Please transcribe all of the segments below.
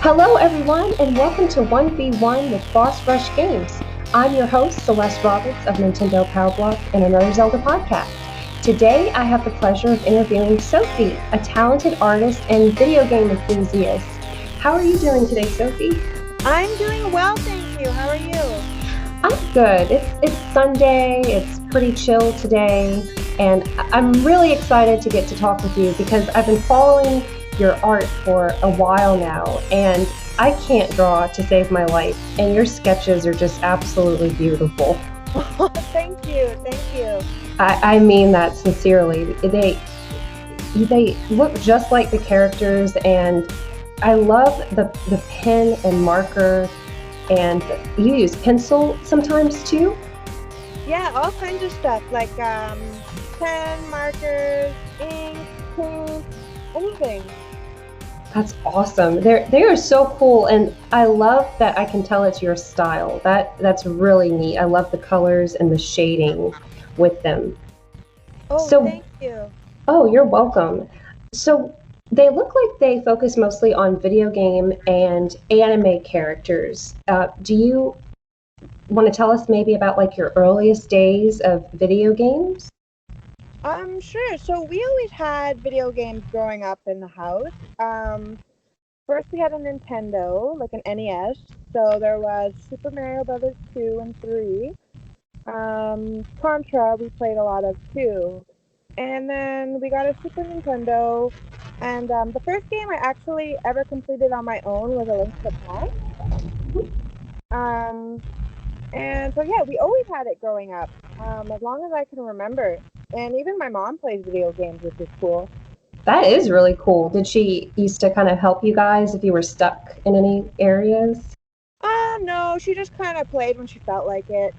Hello, everyone, and welcome to 1v1 with Boss Rush Games. I'm your host, Celeste Roberts of Nintendo Power Block and Another Zelda podcast. Today, I have the pleasure of interviewing Sophie, a talented artist and video game enthusiast. How are you doing today, Sophie? I'm doing well, thank you. How are you? I'm good. It's Sunday. It's pretty chill today, and I'm really excited to get to talk with you because I've been following your art for a while now, and I can't draw to save my life, and your sketches are just absolutely beautiful. Thank you. I mean that sincerely. They look just like the characters, and I love the pen and marker, and you use pencil sometimes too? Yeah, all kinds of stuff like pen, markers, ink, paint, anything. That's awesome. They are so cool, and I love that I can tell it's your style. That's really neat. I love the colors and the shading with them. Oh, So, thank you. oh, you're welcome. So they look like they focus mostly on video game and anime characters. Do you want to tell us maybe about like your earliest days of video games? Sure. So we always had video games growing up in the house. First we had a Nintendo, like an NES. So there was Super Mario Brothers 2 and 3. Contra we played a lot of too. And then we got a Super Nintendo. And the first game I actually ever completed on my own was A Link to the Past. Um, and so yeah, we always had it growing up, as long as I can remember. And even my mom plays video games, which is cool. That is really cool. Did she used to kind of help you guys if you were stuck in any areas? No, she just kind of played when she felt like it.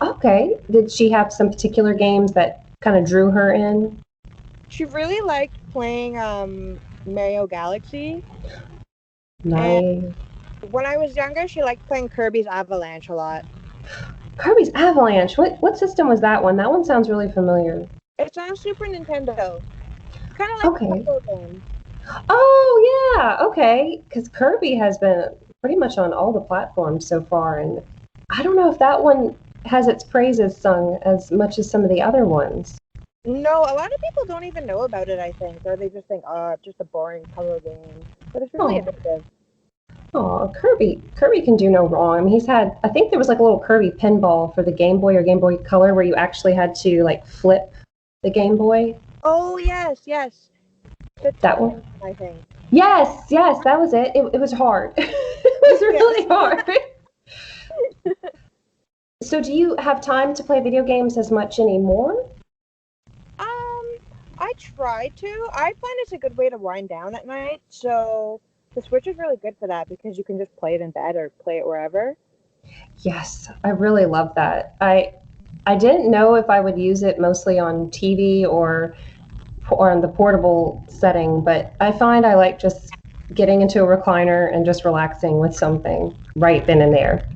Okay. Did she have some particular games that kind of drew her in? She really liked playing Mario Galaxy. And Nice. when I was younger, she liked playing Kirby's Avalanche a lot. Kirby's Avalanche. What system was that one? That one sounds really familiar. It's on Super Nintendo. It's kind of like a Okay. puzzle game. Oh yeah. Okay. Because Kirby has been pretty much on all the platforms so far, and I don't know if that one has its praises sung as much as some of the other ones. No, a lot of people don't even know about it, I think, or they just think, oh, it's just a boring puzzle game. But it's really Oh, addictive. oh, Kirby can do no wrong. I mean, he's had. I think there was like a little Kirby pinball for the Game Boy or Game Boy Color where you actually had to like flip the Game Boy. Oh, yes. The That one. time, I think. Yes, that was it. It was hard. It was really hard. So, do you have time to play video games as much anymore? I try to. I find it's a good way to wind down at night. So the Switch is really good for that because you can just play it in bed or play it wherever. Yes, I really love that. I didn't know if I would use it mostly on TV or on the portable setting, but I find I like just getting into a recliner and just relaxing with something right then and there.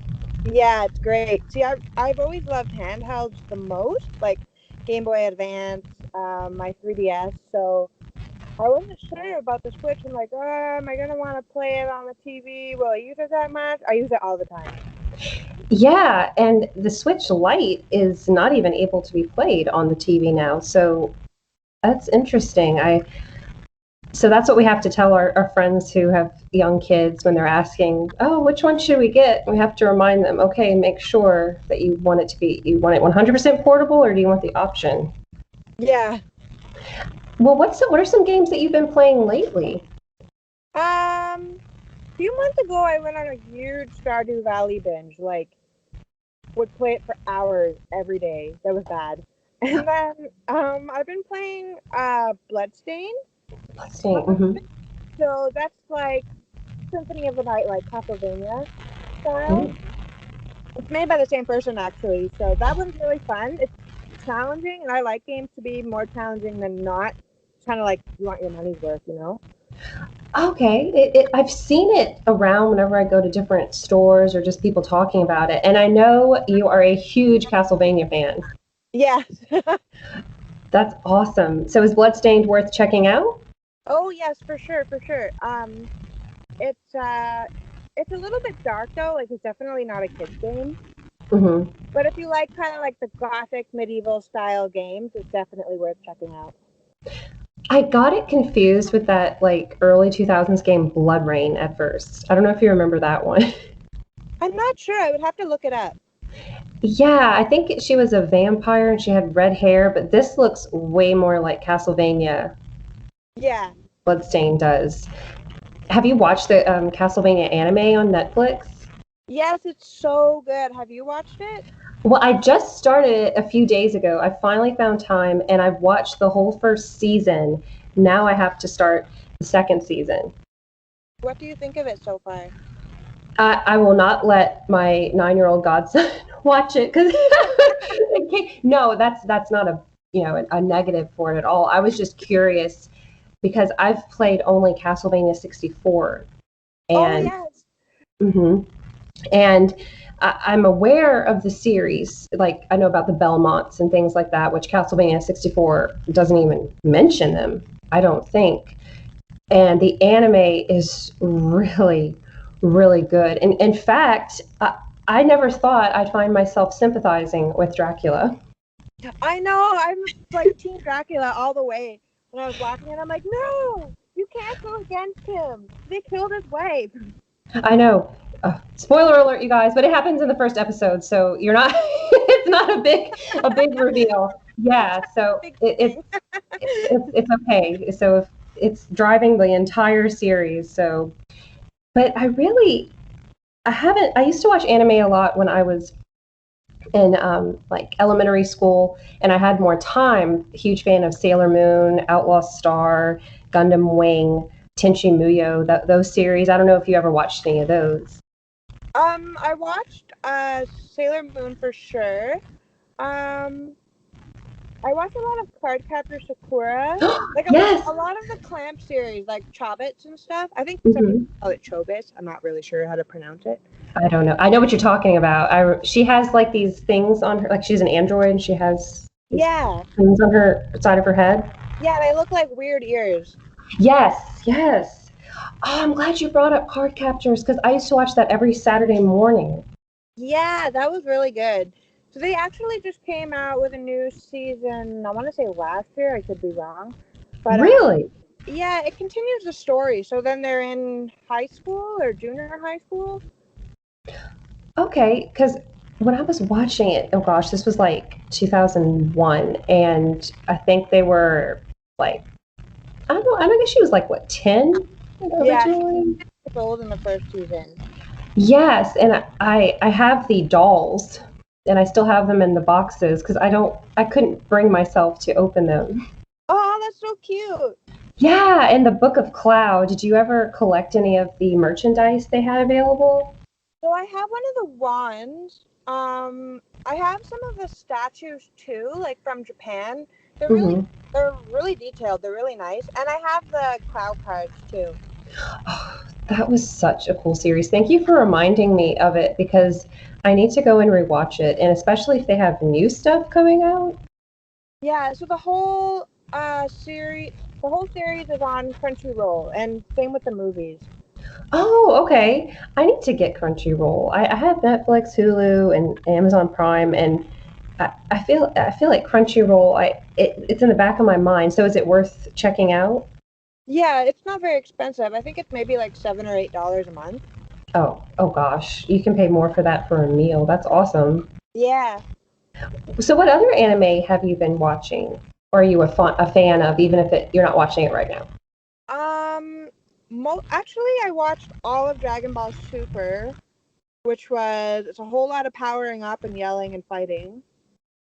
Yeah, it's great. See, I've always loved handhelds the most, like Game Boy Advance, my 3DS. So I wasn't sure about the Switch. I'm like, oh, am I gonna want to play it on the TV? Will I use it that much? I use it all the time. Yeah, and the Switch Lite is not even able to be played on the TV now. So that's interesting. So that's what we have to tell our friends who have young kids when they're asking, oh, which one should we get? We have to remind them, okay, make sure that you want it 100% portable, or do you want the option? Yeah. Well, what are some games that you've been playing lately? A few months ago, I went on a huge Stardew Valley binge. Like, would play it for hours every day. That was bad. And then I've been playing Bloodstained. Let's see. Hmm. So that's like Symphony of the Night, like Castlevania style. It's made by the same person actually. So that one's really fun. It's challenging, and I like games to be more challenging than not. It's kind of like you want your money's worth, you know? Okay, I've seen it around whenever I go to different stores or just people talking about it, and I know you are a huge Castlevania fan. Yeah. That's awesome. So is Bloodstained worth checking out? Oh yes, for sure. It's a little bit dark though. Like it's definitely not a kid's game. Hmm. But if you like kind of like the gothic medieval style games, it's definitely worth checking out. I got it confused with that like early 2000s game Blood Rain at first. I don't know if you remember that one. I'm not sure. I would have to look it up. Yeah, I think she was a vampire and she had red hair, but this looks way more like Castlevania Yeah. Bloodstain does. Have you watched the Castlevania anime on Netflix? Yes, it's so good. Have you watched it? Well, I just started it a few days ago. I finally found time and I've watched the whole first season. Now I have to start the second season. What do you think of it so far? I will not let my 9-year-old godson watch it because no, that's not a a negative for it at all. I was just curious because I've played only Castlevania 64 Oh, and yes. mhm. And I'm aware of the series. Like I know about the Belmonts and things like that, which Castlevania 64 doesn't even mention them, I don't think. And the anime is really, really good. And in fact, I never thought I'd find myself sympathizing with Dracula. I know. I'm like Team Dracula all the way. When I was watching it, I'm like, no, you can't go against him. They killed his wife. I know. Spoiler alert, you guys, but it happens in the first episode, so you're not. It's not a big reveal. Yeah, so Big thing. it's okay. So if it's driving the entire series. So, but I haven't. I used to watch anime a lot when I was in like elementary school, and I had more time. Huge fan of Sailor Moon, Outlaw Star, Gundam Wing, Tenchi Muyo. Those series. I don't know if you ever watched any of those. I watched Sailor Moon for sure. Um, I watched a lot of Cardcaptor Sakura, like Yes. a lot of the Clamp series, like Chobits and stuff. I think some people Hmm. call it Chobits. I'm not really sure how to pronounce it. I don't know. I know what you're talking about. She has like these things on her, like she's an android, and she has these Yeah, things on her side of her head. yeah, they look like weird ears. Yes, yes. Oh, I'm glad you brought up card captors because I used to watch that every Saturday morning. Yeah, that was really good. So they actually just came out with a new season. I want to say last year. I could be wrong, but Really? yeah, it continues the story. So then they're in high school or junior high school. Okay, because when I was watching it, oh gosh, this was like 2001, and I think they were like, I don't know, I guess she was like, what, 10 Yeah, she's originally? old in the first season. Yes, and I have the dolls, and I still have them in the boxes because I couldn't bring myself to open them. Oh, that's so cute. Yeah, and the Book of Cloud. Did you ever collect any of the merchandise they had available? So I have one of the wands. I have some of the statues too, like from Japan. They're really Hmm. they're really detailed. They're really nice, and I have the cloud cards too. Oh, that was such a cool series. Thank you for reminding me of it because I need to go and rewatch it, and especially if they have new stuff coming out. Yeah, so the whole series is on Crunchyroll, and same with the movies. Oh, okay. I need to get Crunchyroll. I have Netflix, Hulu, and Amazon Prime, and I feel like Crunchyroll. It's in the back of my mind. So is it worth checking out? Yeah, it's not very expensive. I think it's maybe like $7 or $8 a month. Oh gosh, you can pay more for that for a meal. That's awesome. Yeah. So what other anime have you been watching? Or are you a fan of, even if you're not watching it right now? Um. Actually, I watched all of Dragon Ball Super, which was it's a whole lot of powering up and yelling and fighting.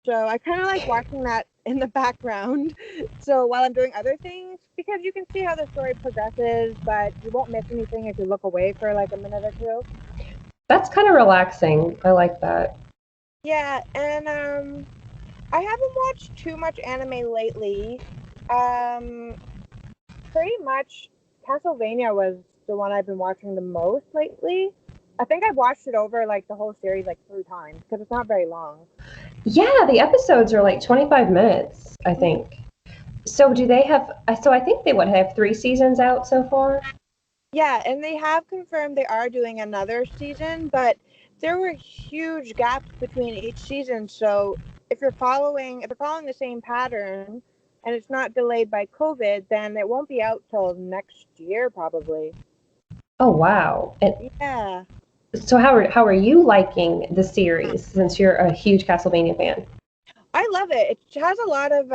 So I kind of like watching that in the background. So while I'm doing other things, because you can see how the story progresses, but you won't miss anything if you look away for like a minute or two. That's kind of relaxing. I like that. Yeah, and I haven't watched too much anime lately. Um, Pretty much Castlevania was the one I've been watching the most lately. I think I've watched it over like the whole series like 3 times because it's not very long. Yeah, the episodes are like 25 minutes, I think. So do they have, so I think they would have 3 seasons out so far? Yeah, and they have confirmed they are doing another season, but there were huge gaps between each season. So if they're following the same pattern and it's not delayed by COVID, then it won't be out till next year probably. Oh wow. And Yeah. so how are you liking the series since you're a huge Castlevania fan? I love it. It has a lot of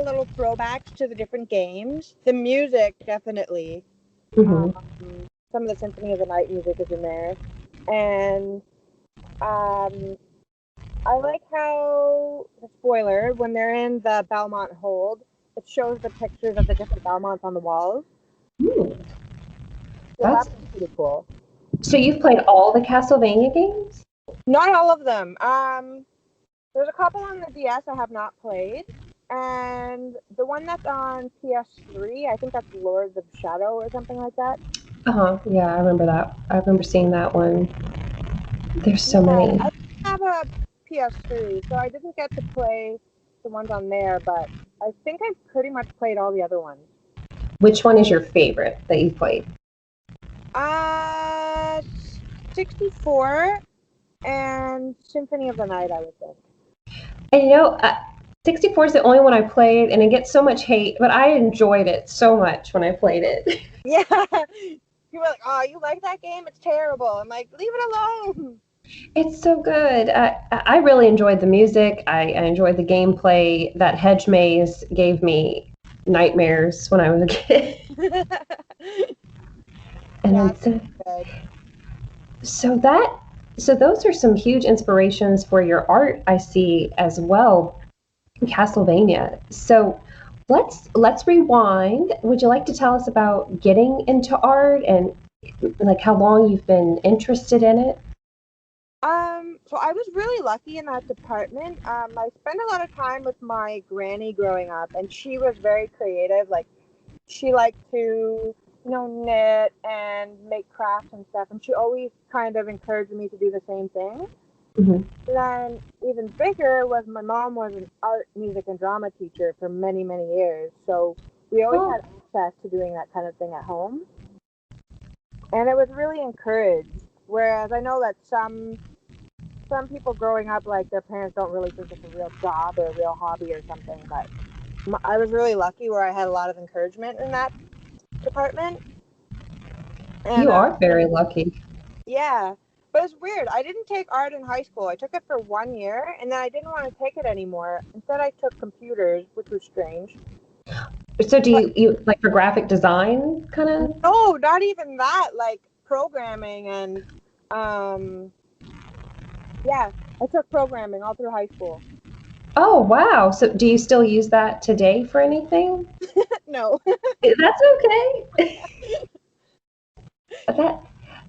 little throwbacks to the different games. The music definitely. Hmm. Some of the Symphony of the Night music is in there. And um I like how, spoiler, when they're in the Belmont hold, it shows the pictures of the different Belmonts on the walls. Ooh, So that's that's pretty cool. so you've played all the Castlevania games? Not all of them. There's a couple on the DS I have not played. And the one that's on PS3, I think that's Lords of Shadow or something like that. Uh-huh. Yeah, I remember that. I remember seeing that one. There's so Yeah, many. I have a PS3, so I didn't get to play the ones on there, but I think I've pretty much played all the other ones. Which one is your favorite that you've played? Uh, 64 and Symphony of the Night, I would think. And 64 is the only one I played, and it gets so much hate, but I enjoyed it so much when I played it. Yeah. You were like, oh, you like that game? It's terrible. I'm like, leave it alone. It's so good. I really enjoyed the music. I enjoyed the gameplay. That hedge maze gave me nightmares when I was a kid. And Yeah, then it's so, good. so that so those are some huge inspirations for your art I see as well. Castlevania. So let's rewind. Would you like to tell us about getting into art and like how long you've been interested in it? So I was really lucky in that department. I spent a lot of time with my granny growing up, and she was very creative. Like, she liked to, knit and make crafts and stuff, and she always kind of encouraged me to do the same thing. Hmm. Then even bigger was my mom was an art, music, and drama teacher for many, many years. So we always Oh, had access to doing that kind of thing at home. And it was really encouraged. Whereas I know that some people growing up, like their parents don't really think it's a real job or a real hobby or something. But I was really lucky where I had a lot of encouragement in that department. And you are very lucky. yeah, but it's weird. I didn't take art in high school. I took it for 1 year, and then I didn't want to take it anymore. Instead, I took computers, which was strange. So do But you like for graphic design kind of? no, not even that. Like programming and um, yeah, I took programming all through high school. Oh, wow. So do you still use that today for anything? No. That's okay. That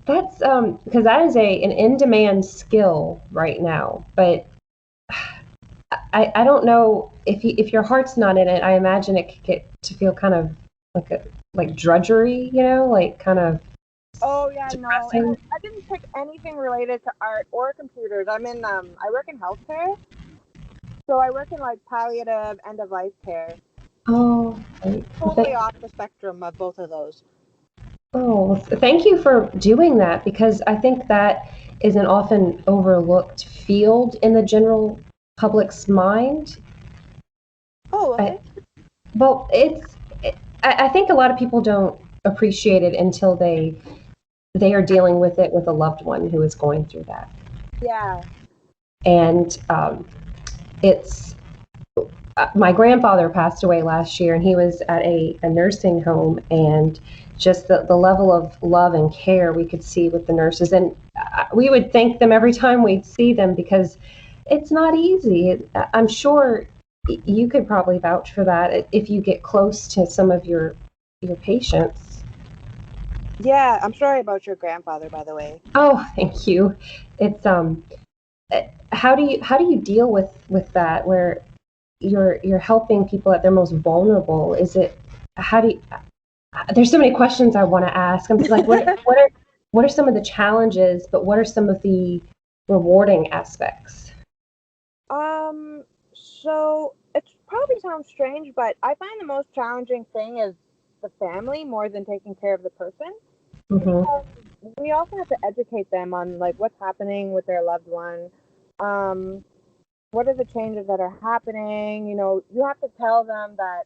that's because that is a an in-demand skill right now. But I don't know if your heart's not in it. I imagine it could get to feel kind of like a like drudgery, like kind of Oh yeah, no. And depressing. I didn't pick anything related to art or computers. I work in healthcare. So I work in like palliative end of life care. Oh, Totally off the spectrum of both of those. thank you for doing that because I think that is an often overlooked field in the general public's mind. Oh, well, I, well, I think a lot of people don't appreciate it until they are dealing with it with a loved one who is going through that. yeah. And it's my grandfather passed away last year, and he was at a nursing home, and just the level of love and care we could see with the nurses, and we would thank them every time we'd see them because it's not easy. I'm sure you could probably vouch for that if you get close to some of your patients. Yeah, I'm sorry about your grandfather, by the way. Oh, thank you. It's how do you deal with that where you're helping people at their most vulnerable? Is it how do you, there's so many questions I want to ask. I'm like, what are some of the challenges, but what are some of the rewarding aspects? So it probably sounds strange, but I find the most challenging thing is the family more than taking care of the person. Hmm. Because we also have to educate them on like what's happening with their loved one. Um, what are the changes that are happening? You know, you have to tell them that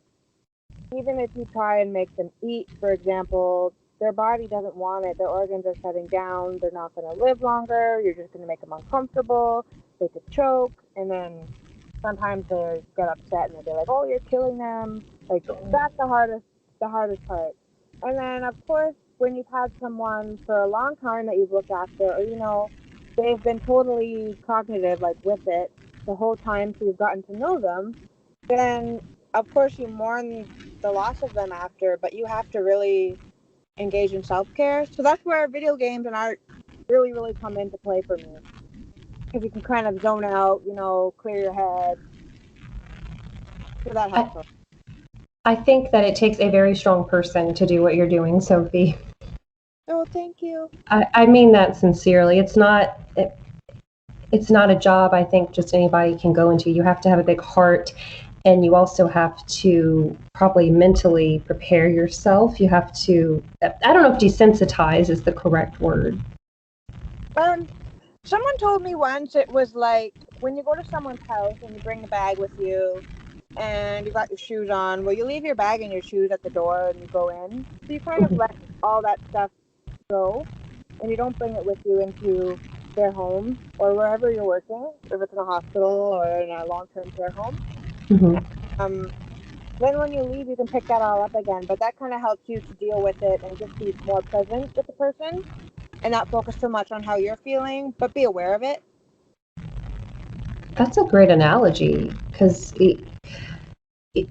even if you try and make them eat, for example, their body doesn't want it. Their organs are shutting down. They're not going to live longer. You're just going to make them uncomfortable. They could choke, and then sometimes they get upset and they'll be like, "Oh, you're killing them." Like that's the hardest part. And then, of course, when you've had someone for a long time that you've looked after, or they've been totally cognitive, like with it the whole time, so you've gotten to know them, then of course you mourn the loss of them after, but you have to really engage in self-care. So that's where video games and art really, really come into play for me. Because you can kind of zone out, clear your head. So that I, helps. I think that it takes a very strong person to do what you're doing, Sophie. Oh, thank you. I mean that sincerely. It's not a job I think just anybody can go into. You have to have a big heart, and you also have to probably mentally prepare yourself. You have to, I don't know if desensitize is the correct word. Um, Someone told me once it was like when you go to someone's house and you bring a bag with you and you got your shoes on, well, you leave your bag and your shoes at the door and you go in. So you kind of Mhm. let all that stuff go and you don't bring it with you into their home or wherever you're working, if it's in a hospital or in a long-term care home. Mhm. Um, then when you leave, you can pick that all up again, but that kind of helps you to deal with it and just be more present with the person and not focus too much on how you're feeling, but be aware of it. That's a great analogy because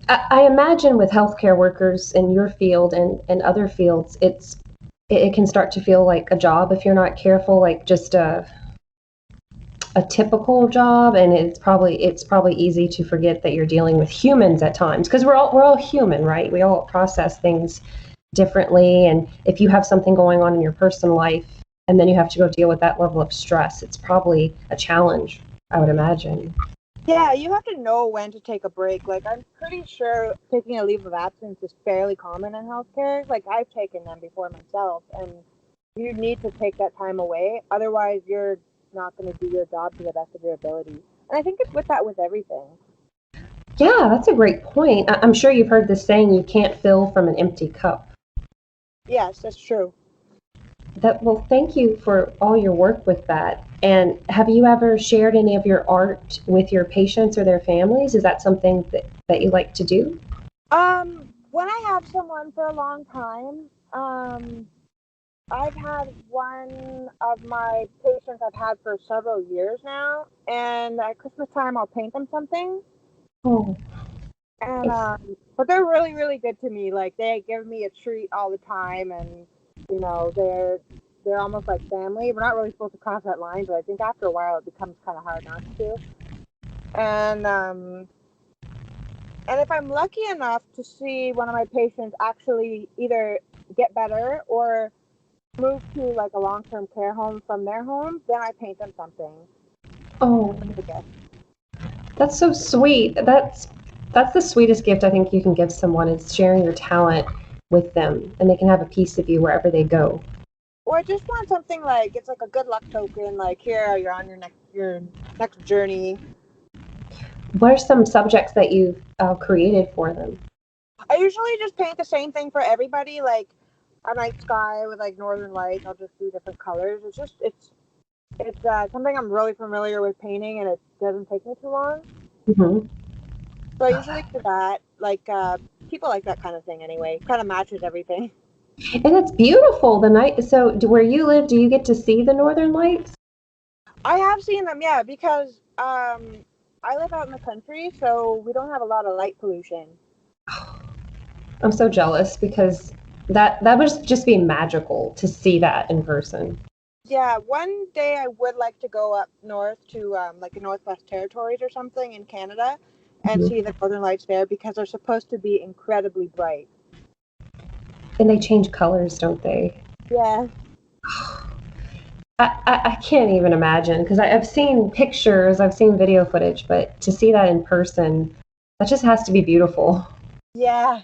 I imagine with healthcare workers in your field and other fields, it can start to feel like a job if you're not careful, like just a typical job, and it's probably easy to forget that you're dealing with humans at times because we're all human, right? We all process things differently, and if you have something going on in your personal life and then you have to go deal with that level of stress, it's probably a challenge, I would imagine. Yeah, you have to know when to take a break. Like, I'm pretty sure taking a leave of absence is fairly common in healthcare. Like, I've taken them before myself, and you need to take that time away. Otherwise, you're not going to do your job to the best of your ability. And I think it's with that with everything. Yeah, that's a great point. I'm sure you've heard this saying, you can't fill from an empty cup. Yes, that's true. Well, thank you for all your work with that. And have you ever shared any of your art with your patients or their families? Is that something that you like to do? When I have someone for a long time, I've had one of my patients I've had for several years now, and at Christmas time I'll paint them something. Oh, And but they're really, really good to me. Like they give me a treat all the time, and they're almost like family. We're not really supposed to cross that line, but I think after a while it becomes kind of hard not to. And and if I'm lucky enough to see one of my patients actually either get better or move to like a long-term care home from their home, then I paint them something. oh, I guess. that's so sweet. That's the sweetest gift I think you can give someone is sharing your talent with them, and they can have a piece of you wherever they go. Or I just want something like it's like a good luck token. Like here, you're on your next journey. What are some subjects that you've created for them? I usually just paint the same thing for everybody, like a night sky with like northern lights. I'll just do different colors. It's something I'm really familiar with painting, and it doesn't take me too long. Hmm. So I usually do that. Like people like that kind of thing anyway. Kind of matches everything. And it's beautiful. The night. So, where you live, do you get to see the northern lights? I have seen them, yeah, because I live out in the country, so we don't have a lot of light pollution. I'm so jealous because that would just be magical to see that in person. Yeah, one day I would like to go up north to like the Northwest Territories or something in Canada and Mhm. see the Northern Lights there because they're supposed to be incredibly bright. And they change colors, don't they? Yeah. I can't even imagine because I've seen pictures, I've seen video footage, but to see that in person, that just has to be beautiful. Yeah.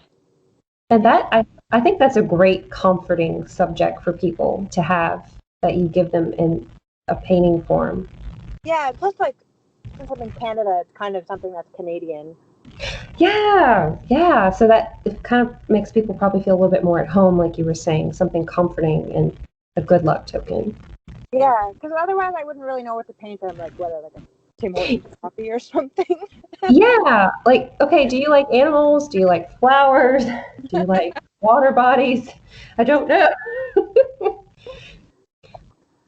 And I think that's a great comforting subject for people to have that you give them in a painting form. Yeah, plus like since I'm in Canada, it's kind of something that's Canadian. Yeah, yeah. So that it kind of makes people probably feel a little bit more at home, like you were saying, something comforting and a good luck token. Yeah, because otherwise I wouldn't really know what to paint on, like whether like a Tim Hortons coffee or something. Yeah, like, okay, do you like animals? Do you like flowers? Do you like water bodies? I don't know.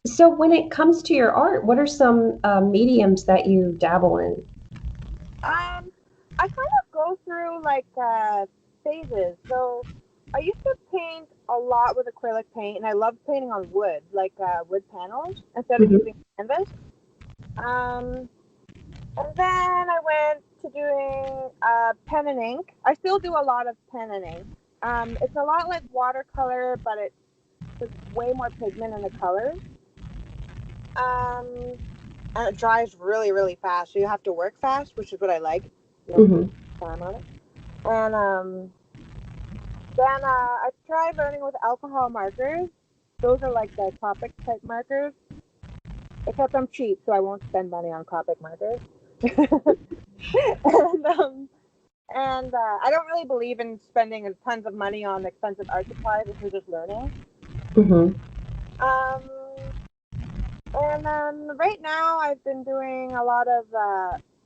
So when it comes to your art, what are some mediums that you dabble in? I kind of go through like phases. So I used to paint a lot with acrylic paint, and I loved painting on wood, like wood panels, instead of Mhm, using canvas. Um, and then I went to doing pen and ink. I still do a lot of pen and ink. It's a lot like watercolor, but it's way more pigment in the colors. Um, and it dries really, really fast. So you have to work fast, which is what I like. You don't mhm, time on it. And then I tried learning with alcohol markers. Those are like the Copic type markers. Except I'm cheap, so I won't spend money on Copic markers. and I don't really believe in spending tons of money on expensive art supplies if you're just learning. mhm. Um, and then right now I've been doing a lot of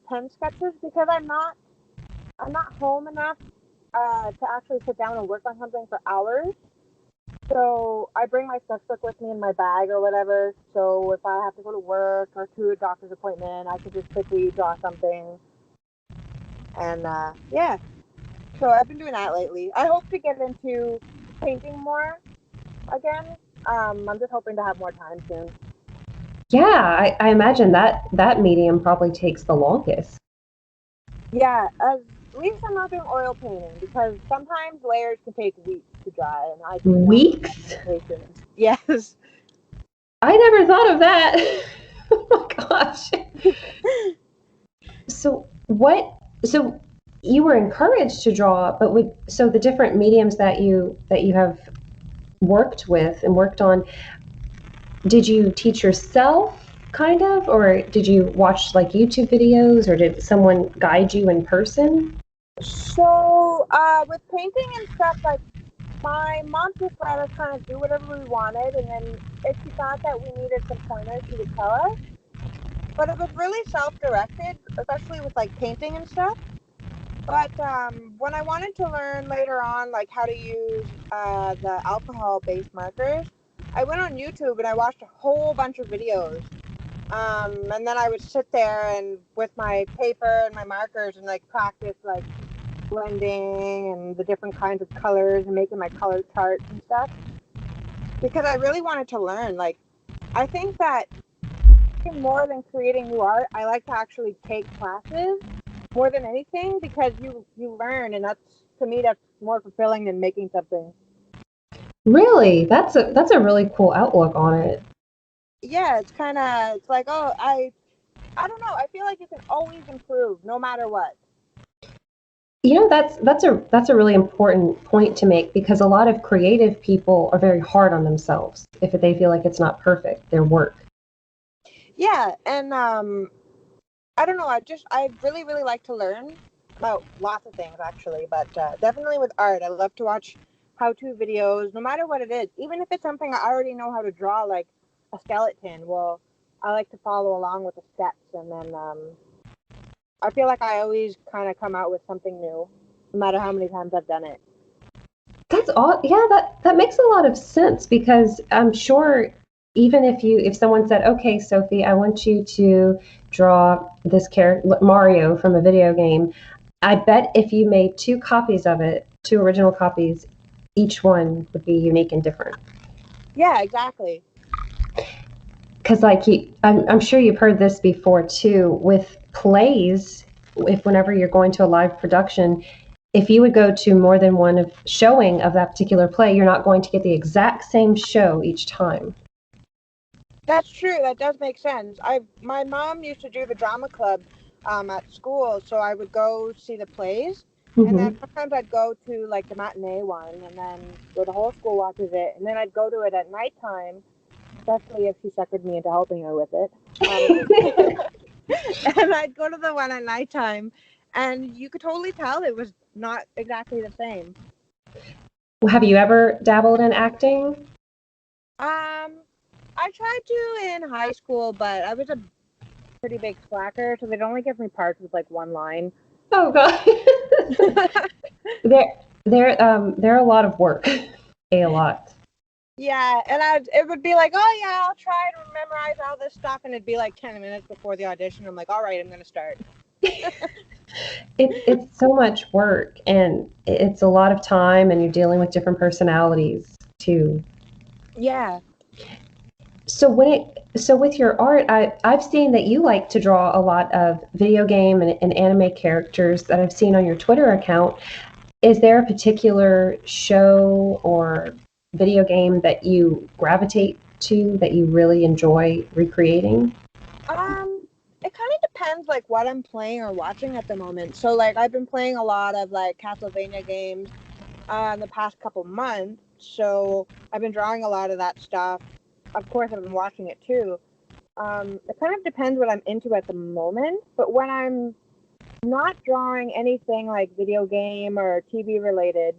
pen sketches because I'm not home enough to actually sit down and work on something for hours. So I bring my sketchbook with me in my bag or whatever. So if I have to go to work or to a doctor's appointment, I could just quickly draw something. And yeah, so I've been doing that lately. I hope to get into painting more again. I'm just hoping to have more time soon. Yeah, I imagine that medium probably takes the longest. Yeah, at least I'm not doing oil painting because sometimes layers can take weeks to dry, and I do not have Weeks? the patience. Yes. I never thought of that. Oh my gosh. So what? So you were encouraged to draw, but with so the different mediums that you have worked with and worked on, did you teach yourself kind of, or did you watch like YouTube videos, or did someone guide you in person? So with painting and stuff, like my mom just let us kind of do whatever we wanted, and then if she thought that we needed some pointers, she would tell us. But it was really self-directed, especially with like painting and stuff. But when I wanted to learn later on, like how to use the alcohol-based markers, I went on YouTube and I watched a whole bunch of videos. And then I would sit there and with my paper and my markers and like practice like blending and the different kinds of colors and making my color charts and stuff because I really wanted to learn. Like, I think that more than creating new art, I like to actually take classes more than anything because you learn, and that's to me that's more fulfilling than making something. Really? That's a really cool outlook on it. Yeah, it's like, oh, I don't know. I feel like you can always improve no matter what. That's a really important point to make because a lot of creative people are very hard on themselves if they feel like it's not perfect, their work. Yeah, and I don't know. I really really like to learn about lots of things actually, but definitely with art, I love to watch how-to videos, no matter what it is. Even if it's something I already know how to draw, like a skeleton. Well, I like to follow along with the steps, and then I feel like I always kind of come out with something new, no matter how many times I've done it. That's all. Yeah, that makes a lot of sense because I'm sure even if someone said, "Okay, Sophie, I want you to draw this character Mario from a video game," I bet if you made two copies of it, two original copies, each one would be unique and different. Yeah, exactly. Because I'm sure you've heard this before too with plays. If whenever you're going to a live production, if you would go to more than one of showing of that particular play, you're not going to get the exact same show each time. That's true. That does make sense. I My mom used to do the drama club at school, so I would go see the plays, And then Hmm. sometimes I'd go to like the matinee one, and then where the whole school watches it, and then I'd go to it at nighttime, especially if she suckered me into helping her with it. Um, and I'd go to the one at nighttime, and you could totally tell it was not exactly the same. Have you ever dabbled in acting? I tried to in high school, but I was a pretty big slacker, so they'd only give me parts with like one line. Oh God. They're a lot of work. A lot. Yeah, and it would be like, oh yeah, I'll try to memorize all this stuff, and it'd be like 10 minutes before the audition. I'm like, all right, I'm gonna start. It's so much work and it's a lot of time and you're dealing with different personalities too. Yeah. So with your art, I've seen that you like to draw a lot of video game and anime characters that I've seen on your Twitter account. Is there a particular show or video game that you gravitate to that you really enjoy recreating? It kind of depends like what I'm playing or watching at the moment. So like I've been playing a lot of like Castlevania games in the past couple months. So I've been drawing a lot of that stuff. Of course, I've been watching it too. It kind of depends what I'm into at the moment. But when I'm not drawing anything like video game or TV related,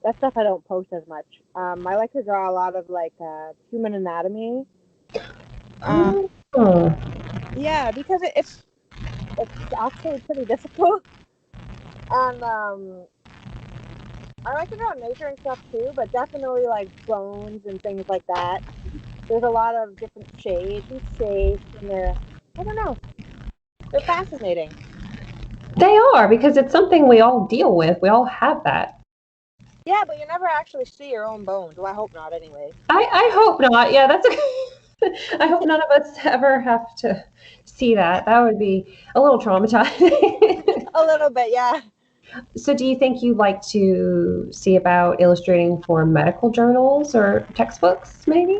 that stuff I don't post as much. I like to draw a lot of like human anatomy. Uh, Oh, yeah, because it's actually pretty difficult. And I like to draw nature and stuff too, but definitely like bones and things like that. There's a lot of different shades and shapes, and I don't know, they're fascinating. they are because it's something we all deal with. We all have that. Yeah, but you never actually see your own bones. Well, I hope not, anyway. I hope not. Yeah, that's a, I hope none of us ever have to see that. That would be a little traumatizing. A little bit, yeah. So, do you think you'd like to see about illustrating for medical journals or textbooks, maybe?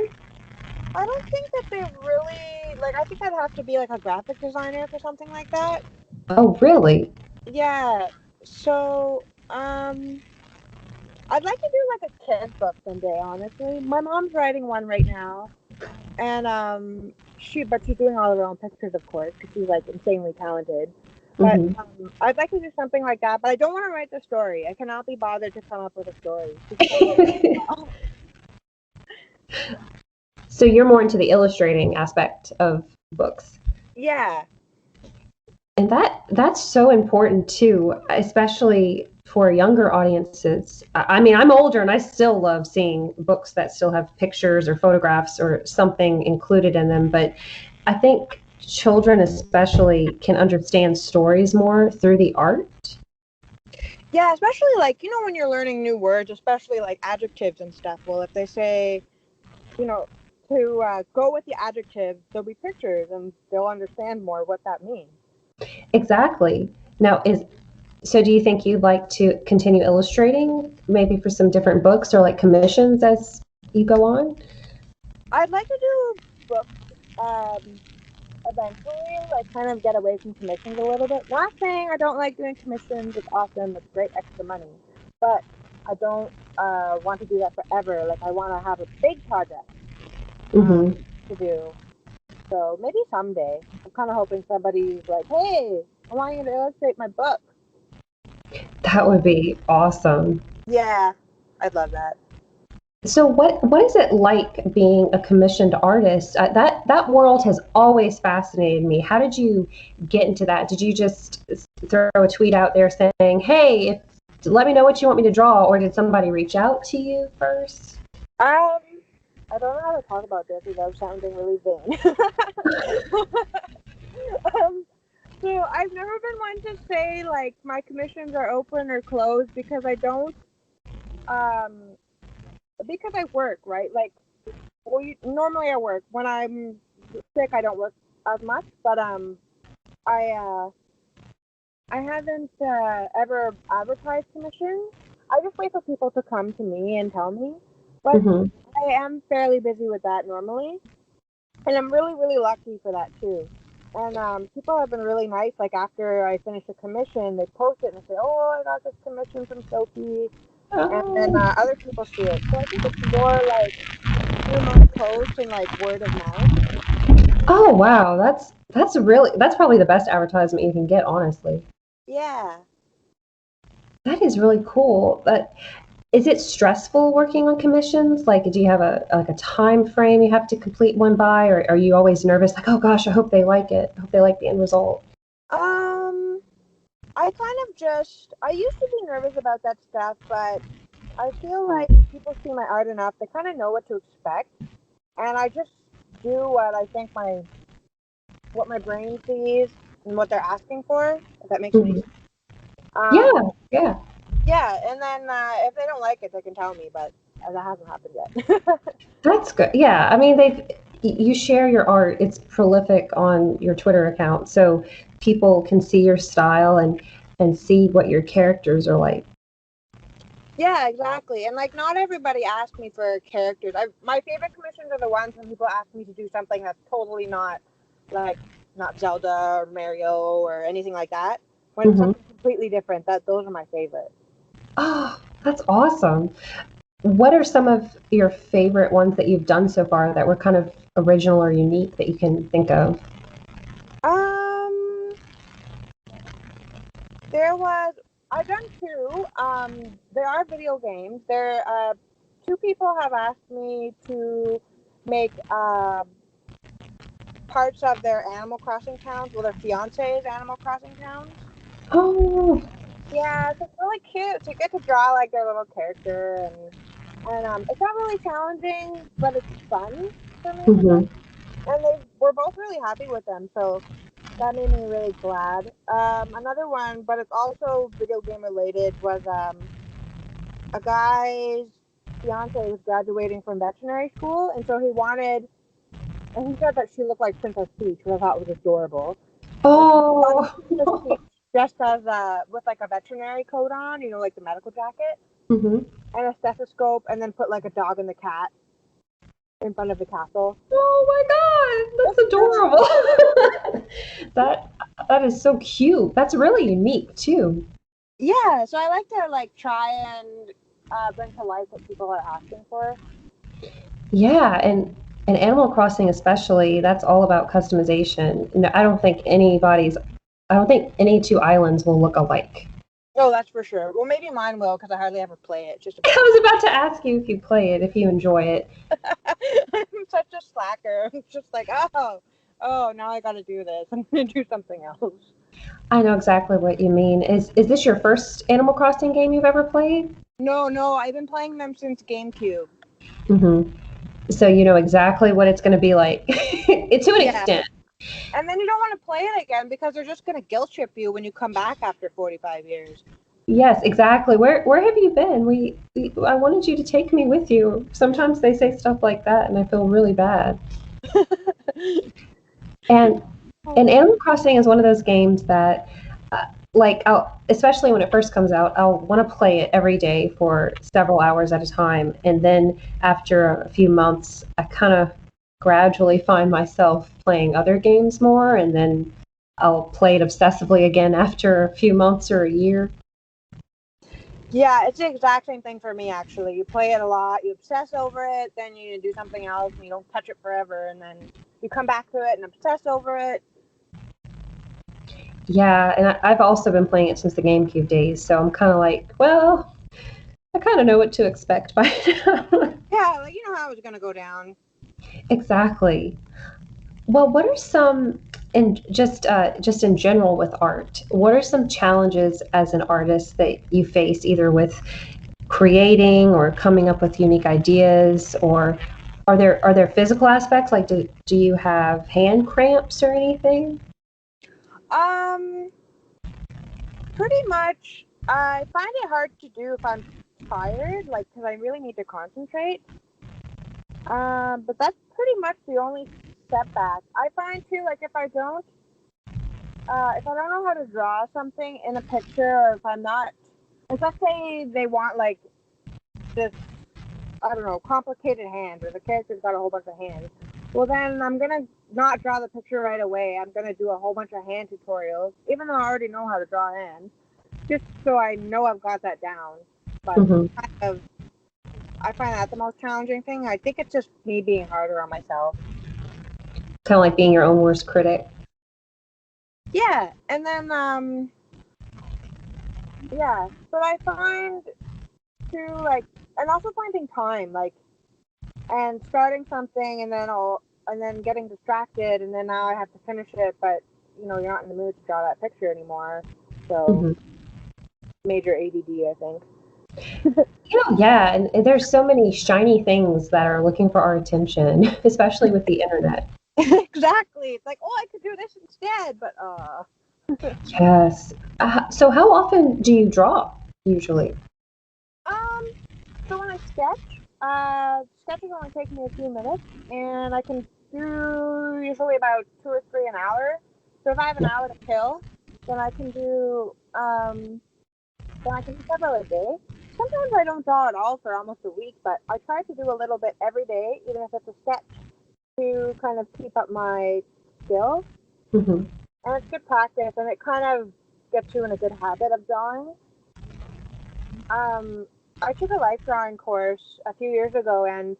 I don't think that they really like. I think I'd have to be like a graphic designer for something like that. Oh, really? Yeah. So, I'd like to do like a kid's book someday. Honestly, my mom's writing one right now, and but she's doing all of her own pictures, of course, because she's like insanely talented. But Hmm. I'd like to do something like that. But I don't want to write the story. I cannot be bothered to come up with a story. She can't do it well. So, you're more into the illustrating aspect of books. Yeah. And that's so important too, especially for younger audiences. I mean, I'm older and I still love seeing books that still have pictures or photographs or something included in them, but I think children especially can understand stories more through the art. Yeah, especially like, when you're learning new words, especially like adjectives and stuff. Well, if they say, you know, to go with the adjective, there'll be pictures and they'll understand more what that means. Exactly. Now, do you think you'd like to continue illustrating maybe for some different books or like commissions as you go on? I'd like to do books eventually, like kind of get away from commissions a little bit. Not saying I don't like doing commissions, it's awesome, it's great extra money. But I don't want to do that forever. Like, I want to have a big project um, Hmm. to do. So maybe someday. I'm kind of hoping somebody's like, hey, I want you to illustrate my book. That would be awesome. Yeah, I'd love that. So what is it like being a commissioned artist? That world has always fascinated me. How did you get into that? Did you just throw a tweet out there saying, "Hey, let me know what you want me to draw," or did somebody reach out to you first? Um, I don't know how to talk about this without sounding really vain. um, so I've never been one to say like my commissions are open or closed because I don't um because I work, right? Like, well, normally I work. When I'm sick, I don't work as much, but I I haven't ever advertised commissions. I just wait for people to come to me and tell me. But Hmm. I am fairly busy with that normally, and I'm really, really lucky for that too. And people have been really nice. Like after I finish a commission, they post it and say, "Oh, I got this commission from Sophie," and then Oh, other people see it. So I think it's more like through my post and like word of mouth. oh wow, that's probably the best advertisement you can get, honestly. Yeah. That is really cool. But is it stressful working on commissions? Like, do you have a time frame you have to complete one by, or are you always nervous? Like, oh gosh, I hope they like it. I hope they like the end result. Um, I kind of just I used to be nervous about that stuff, but I feel like if people see my art enough, they kind of know what to expect, and I just do what I think my brain sees and what they're asking for. If that makes any Mhm. sense. Yeah, Um, yeah. yeah, and then if they don't like it, they can tell me, but that hasn't happened yet. That's good. Yeah, I mean, you share your art. It's prolific on your Twitter account, so people can see your style and see what your characters are like. Yeah, exactly. And like, not everybody asks me for characters. My favorite commissions are the ones when people ask me to do something that's totally not like not Zelda or Mario or anything like that. When it's Hmm. something completely different, those are my favorite. Oh, that's awesome. What are some of your favorite ones that you've done so far that were kind of original or unique that you can think of? Um, there was I've done two. There are video games. Two people have asked me to make parts of their Animal Crossing towns, well, their fiance's Animal Crossing towns. Oh, Yeah, so it's really cute. So you get to draw like their little character, and it's not really challenging, but it's fun for me to hmm. make. And they were both really happy with them, so that made me really glad. Another one, but it's also video game related, was a guy's fiance was graduating from veterinary school, and so and he said that she looked like Princess Peach, which I thought was adorable. And so he got Princess Oh. Peach dressed as with like a veterinary coat on, like the medical jacket Hmm. and a stethoscope, and then put like a dog and the cat in front of the castle. Oh my God, that's adorable. that that is so cute. That's really unique too. Yeah, so I like to like try and bring to life what people are asking for. Yeah, and Animal Crossing especially, that's all about customization. No, I don't think any two islands will look alike. Oh, that's for sure. Well, maybe mine will because I hardly ever play it. It's just a I pet. was about to ask you if you play it, if you enjoy it. I'm such a slacker. I'm just like, oh, now I got to do this. I'm gonna do something else. I know exactly what you mean. Is this your first Animal Crossing game you've ever played? No, no, I've been playing them since GameCube. Hmm. So you know exactly what it's going to be like, to an Yeah, extent. and then you don't want to play it again because they're just gonna guilt trip you when you come back after 45 years. Yes, exactly. Where have you been? I wanted you to take me with you. Sometimes they say stuff like that, and I feel really bad. And and Animal Crossing is one of those games that, like, especially when it first comes out, I'll want to play it every day for several hours at a time, and then after a few months, I kind of gradually find myself playing other games more, and then I'll play it obsessively again after a few months or a year. Yeah, it's the exact same thing for me actually. You play it a lot, you obsess over it, then you do something else and you don't touch it forever, and then you come back to it and obsess over it. Yeah, and I've also been playing it since the GameCube days, so I'm kind of like, well, I kind of know what to expect by now. Yeah, like you know how it's gonna go down. Exactly. Well, what are some, and just in general with art, what are some challenges as an artist that you face either with creating or coming up with unique ideas, or are there physical aspects like do you have hand cramps or anything? Um, Pretty much. I find it hard to do if I'm tired, like because I really need to concentrate. But that's pretty much the only setback. I find too, like if I don't know how to draw something in a picture, or if I'm not, if let's say they want like this, I don't know, complicated hand, or the character's got a whole bunch of hands. Well, then I'm gonna not draw the picture right away. I'm gonna do a whole bunch of hand tutorials, even though I already know how to draw hands, just so I know I've got that down. But Hmm. kind of, I find that the most challenging thing. I think it's just me being harder on myself. Kind of like being your own worst critic. Yeah, and then yeah, but I find too like, and also finding time like, and starting something, and then getting distracted, and then now I have to finish it, but you're not in the mood to draw that picture anymore. So Hmm. major ADD, I think. Yeah, and there's so many shiny things that are looking for our attention, especially with the internet. Exactly. It's like, oh, I could do this instead, but Yes. So how often do you draw usually? um. So when I sketch, sketches only take me a few minutes, and I can do usually about 2 or 3 an hour. So if I have an hour to kill, then I can do several a day. Sometimes I don't draw at all for almost a week, but I try to do a little bit every day, even if it's a sketch, to kind of keep up my skill. Hmm. And it's good practice, and it kind of gets you in a good habit of drawing. Um, I took a life drawing course a few years ago, and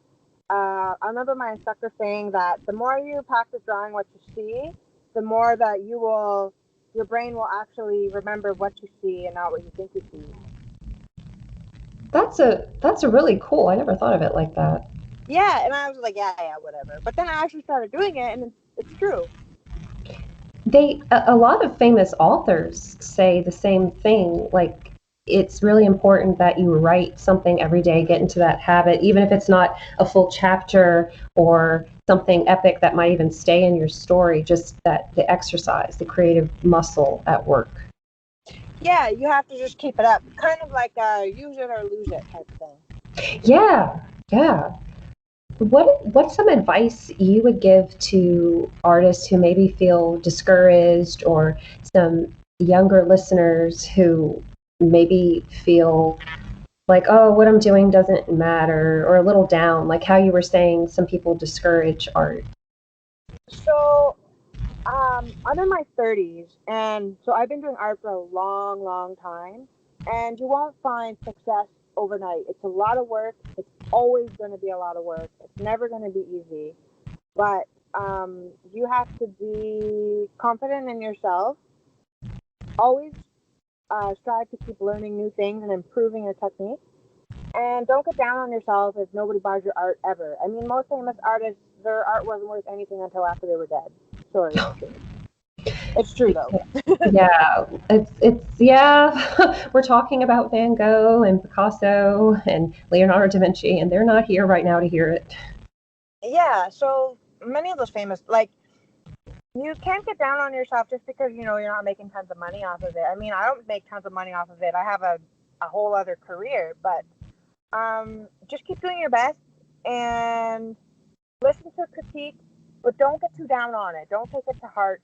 I remember my instructor saying that the more you practice drawing what you see, the more that your brain will actually remember what you see and not what you think you see. That's a really cool. I never thought of it like that. Yeah, and I was like, yeah, yeah, whatever. But then I actually started doing it, and it's true. A lot of famous authors say the same thing. Like it's really important that you write something every day, get into that habit, even if it's not a full chapter or something epic that might even stay in your story. Just that the exercise, the creative muscle at work. Yeah, you have to just keep it up. Kind of like use it or lose it type of thing. Yeah, yeah. What's some advice you would give to artists who maybe feel discouraged, or some younger listeners who maybe feel like, oh, what I'm doing doesn't matter, or a little down, like how you were saying some people discourage art? So I'm in my 30s, and so I've been doing art for a long, long time. And you won't find success overnight. It's a lot of work. It's always going to be a lot of work. It's never going to be easy. But you have to be confident in yourself. Always strive to keep learning new things and improving your technique. And don't get down on yourself if nobody buys your art ever. I mean, most famous artists, their art wasn't worth anything until after they were dead. Sorry, it's true. It's true though. Yeah, it's yeah. We're talking about Van Gogh and Picasso and Leonardo da Vinci, and they're not here right now to hear it. Yeah, so many of those famous, like, you can't get down on yourself just because you're not making tons of money off of it. I mean, I don't make tons of money off of it. I have a whole other career, but just keep doing your best and listen to critique, but don't get too down on it. Don't take it to heart.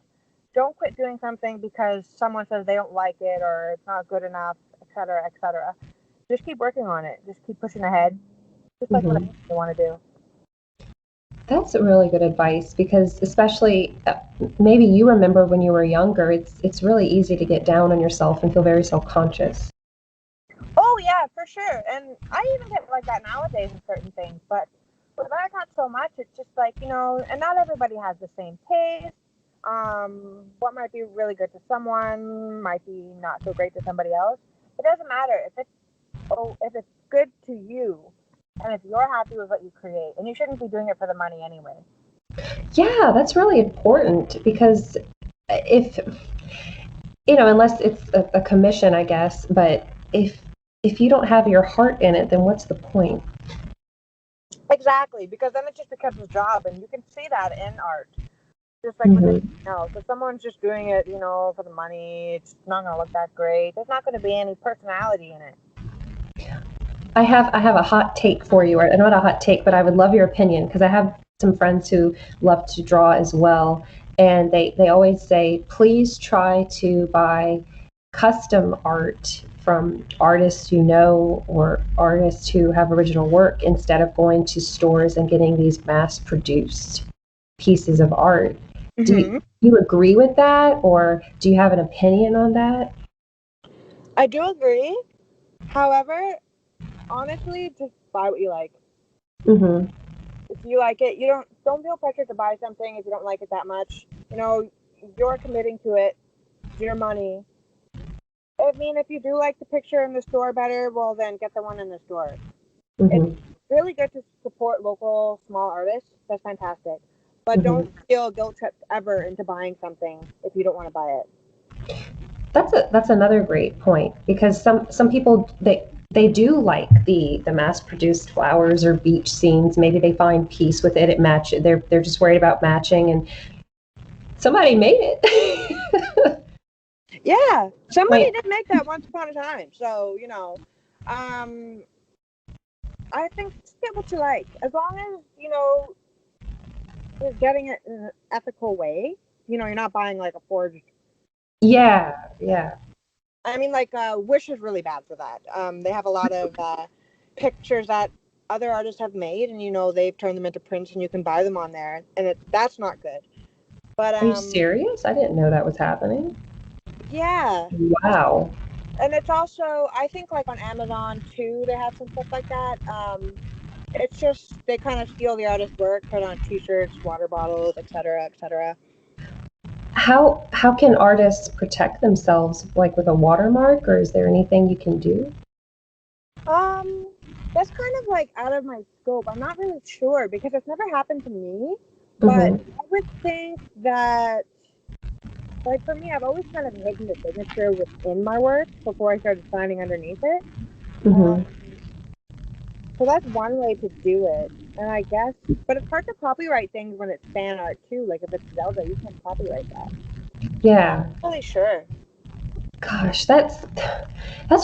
Don't quit doing something because someone says they don't like it or it's not good enough, etc., etc. Just keep working on it. Just keep pushing ahead, just like whatever Hmm. you want to do. That's really good advice because, especially, maybe you remember when you were younger, it's really easy to get down on yourself and feel very self-conscious. Oh yeah, for sure. And I even get like that nowadays with certain things. But with art, not so much. It's just like and not everybody has the same taste. What might be really good to someone might be not so great to somebody else. It doesn't matter if it's good to you, and if you're happy with what you create, and you shouldn't be doing it for the money anyway. Yeah, that's really important because if unless it's a commission, I guess, but if you don't have your heart in it, then what's the point? Exactly, because then it just becomes a job, and you can see that in art. Just like with Hmm. anything else. If someone's just doing it, for the money, it's not going to look that great. There's not going to be any personality in it. I have a hot take for you, or not a hot take, but I would love your opinion because I have some friends who love to draw as well, and they always say, please try to buy custom art from artists you know or artists who have original work instead of going to stores and getting these mass produced. pieces of art. Do Mm-hmm. you agree with that, or do you have an opinion on that? I do agree. However, honestly, just buy what you like. Hmm. If you like it, you don't feel pressured to buy something if you don't like it that much. You know, you're committing to it. It's your money. I mean, if you do like the picture in the store better, well, then get the one in the store. It's Hmm. really good to support local small artists. That's fantastic. But Hmm. don't feel guilt tripped ever into buying something if you don't want to buy it. That's another great point, because some people, they do like the mass produced flowers or beach scenes. Maybe they find peace with it. It match. They're just worried about matching, and somebody made it. Yeah, somebody Like, did make that once upon a time. So, um, I think just get what you like. As long as, you're getting it in an ethical way. You're not buying like a forged. yeah, yeah. I mean, like, Wish is really bad for that. They have a lot of pictures that other artists have made, and they've turned them into prints, and you can buy them on there, and that's not good. But Are you serious? I didn't know that was happening. yeah, Wow. and it's also I think like on Amazon too, they have some stuff like that. It's just they kind of steal the artist's work, put on T-shirts, water bottles, etc., etc. How can artists protect themselves, like with a watermark, or is there anything you can do? Um, that's kind of like out of my scope. I'm not really sure because it's never happened to me. But Hmm. I would think that, like for me, I've always kind of hidden the signature within my work before I started signing underneath it. Hmm. Um, so that's one way to do it. And I guess, but it's hard to copyright things when it's fan art too. Like if it's Zelda, you can't copyright that. Yeah. Really sure. Gosh, that's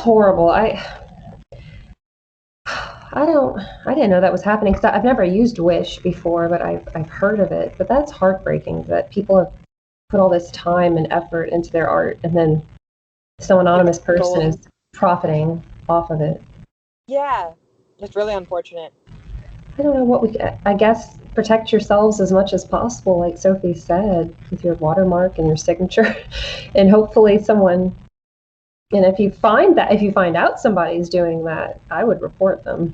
horrible. I didn't know that was happening, because I've never used Wish before, but I've heard of it. But that's heartbreaking that people have put all this time and effort into their art, and then some anonymous person Stolen. is profiting off of it. Yeah, it's really unfortunate. I don't know what I guess protect yourselves as much as possible, like Sophie said, with your watermark and your signature. And hopefully someone, and if you find out somebody's doing that, I would report them.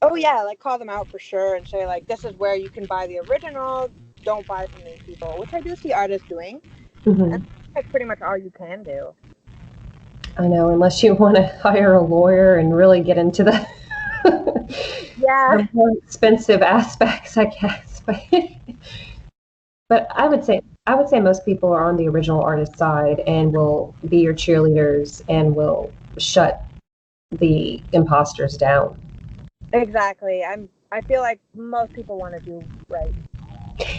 Oh yeah, like call them out for sure and say like this is where you can buy the original. Don't buy from these people, which I do see artists doing, and Hmm. that's pretty much all you can do. I know, unless you want to hire a lawyer and really get into Yeah, the more expensive aspects, I guess. But I would say most people are on the original artist side and will be your cheerleaders and will shut the imposters down. exactly. I feel like most people want to do right,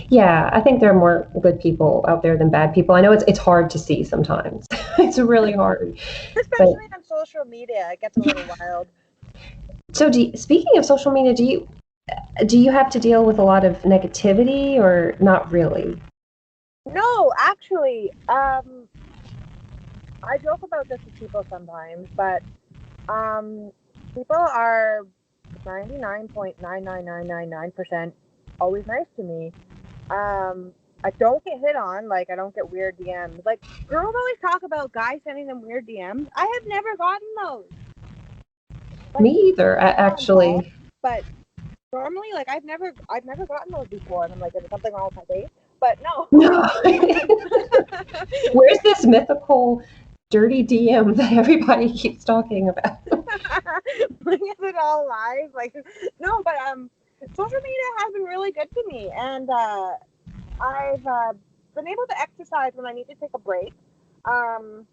Yeah, I think there are more good people out there than bad people. I know it's hard to see sometimes. It's really hard. But especially on social media. It gets a little wild. so, speaking of social media, do you have to deal with a lot of negativity, or not really? No, actually, I joke about this with people sometimes, but um, people are 99.99999% always nice to me. I don't get hit on, like I don't get weird DMs. Like girls always talk about guys sending them weird DMs. I have never gotten those. Me Like either, on call, actually. but normally like I've never gotten those before and I'm like, is there something wrong with my face? But no. No. Where's this mythical dirty DM that everybody keeps talking about? Like is it all lies? Like no, but social media has been really good to me and I've been able to exercise when I need to take a break. Um,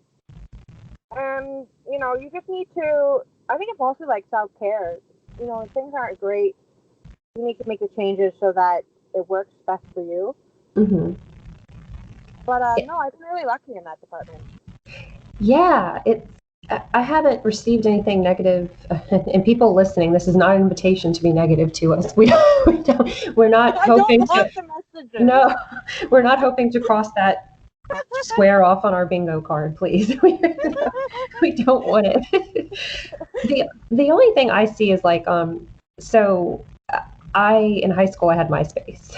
and you just need to. I think it's mostly like self care. If things aren't great, you need to make the changes so that it works best for you. Hmm. But no, I've been really lucky in that department. Yeah, I haven't received anything negative, and people listening, this is not an invitation to be negative to us. We're not I don't hoping to. want the messages. No, we're not hoping to cross that square off on our bingo card, please. We don't want it. The only thing I see is like, so I in high school I had MySpace.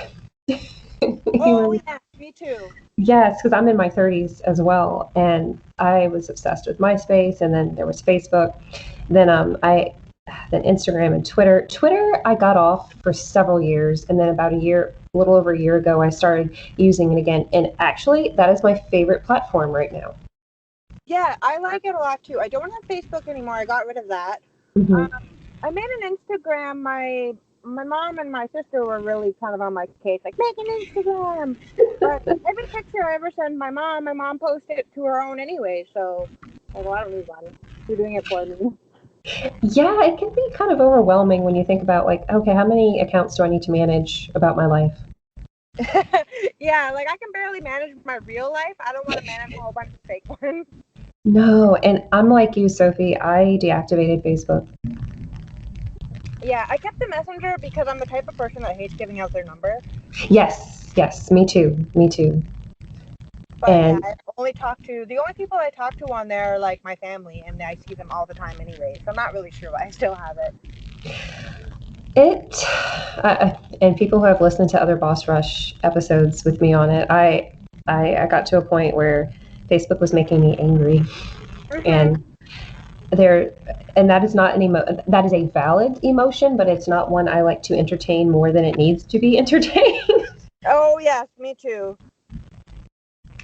Oh yeah, me too. Yes, because I'm in my 30s as well, and I was obsessed with MySpace, and then there was Facebook. Then then Instagram and Twitter. Twitter I got off for several years, and then about a little over a year ago, I started using it again. And actually, that is my favorite platform right now. Yeah, I like it a lot too. I don't have Facebook anymore. I got rid of that. Hmm. Um, I made an Instagram. My mom and my sister were really kind of on my case, like make an Instagram. But every picture I ever send my mom posts it to her own anyway. So like, well, I don't need one. You're doing it for me. Yeah, it can be kind of overwhelming when you think about like, okay, how many accounts do I need to manage about my life? Yeah, like I can barely manage my real life. I don't want to manage a whole bunch of fake ones. No, and I'm like you, Sophie. I deactivated Facebook. Yeah, I kept the messenger because I'm the type of person that hates giving out their number. Yes, yes, me too, me too. But yeah, And I only talk to the only people I talk to on there are like my family, and I see them all the time anyway. So I'm not really sure why I still have it. and people who have listened to other Boss Rush episodes with me on it, I got to a point where Facebook was making me angry, Hmm. and there, and that is not that is a valid emotion, but it's not one I like to entertain more than it needs to be entertained. Oh yes, me too.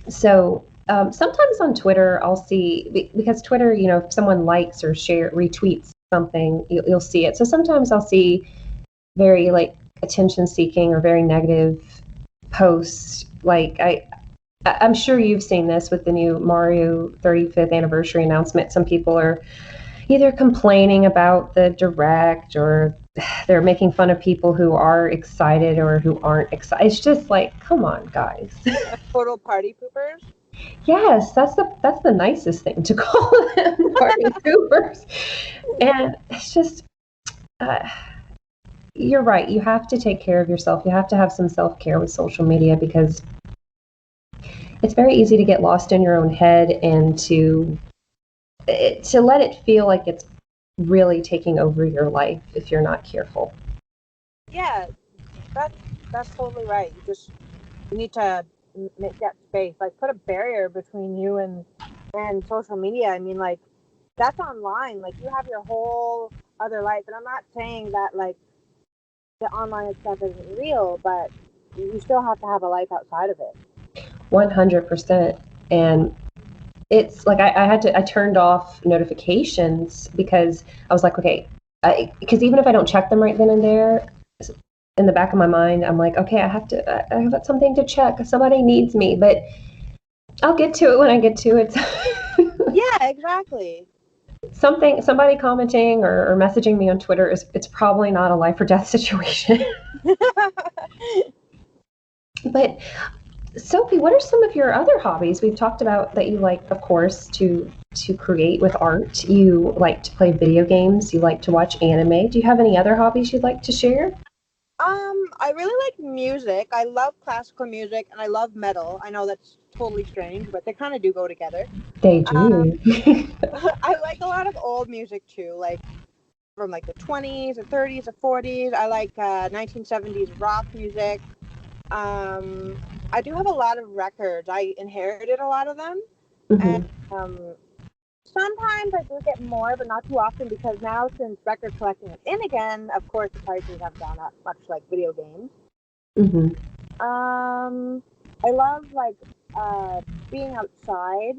So sometimes on Twitter, I'll see because Twitter, if someone likes or retweets something, you'll see it. So sometimes I'll see very like attention seeking or very negative posts. Like I'm sure you've seen this with the new Mario 35th anniversary announcement. Some people are either complaining about the direct or they're making fun of people who are excited or who aren't excited. It's just like, come on, guys. The total party poopers. Yes, that's the nicest thing to call them, party goobers. And it's just, uh, you're right. You have to take care of yourself. You have to have some self care with social media because it's very easy to get lost in your own head and to let it feel like it's really taking over your life if you're not careful. Yeah, that's that's totally right. You need to make that space, like put a barrier between you and social media. I mean, like that's online. Like you have your whole other life, and I'm not saying that like the online stuff isn't real, but you still have to have a life outside of it. 100%. And it's like I turned off notifications because I was like, okay, because even if I don't check them right then and there, in the back of my mind, I'm like, okay, I have something to check. Somebody needs me, but I'll get to it when I get to it. Yeah, exactly. Somebody commenting or messaging me on Twitter it's probably not a life or death situation. But Sophie, what are some of your other hobbies? We've talked about that you like, of course, to create with art. You like to play video games. You like to watch anime. Do you have any other hobbies you'd like to share? I really like music. I love classical music and I love metal. I know that's totally strange, but they kind of do go together. They Um, do. I like a lot of old music too, like from like the 20s or 30s or 40s. I like 1970s rock music. Um, I do have a lot of records. I inherited a lot of them, and Hmm. um, sometimes I do get more, but not too often because now since record collecting is in again, of course the prices have gone up, much like video games. Hmm. Um, I love like uh, being outside.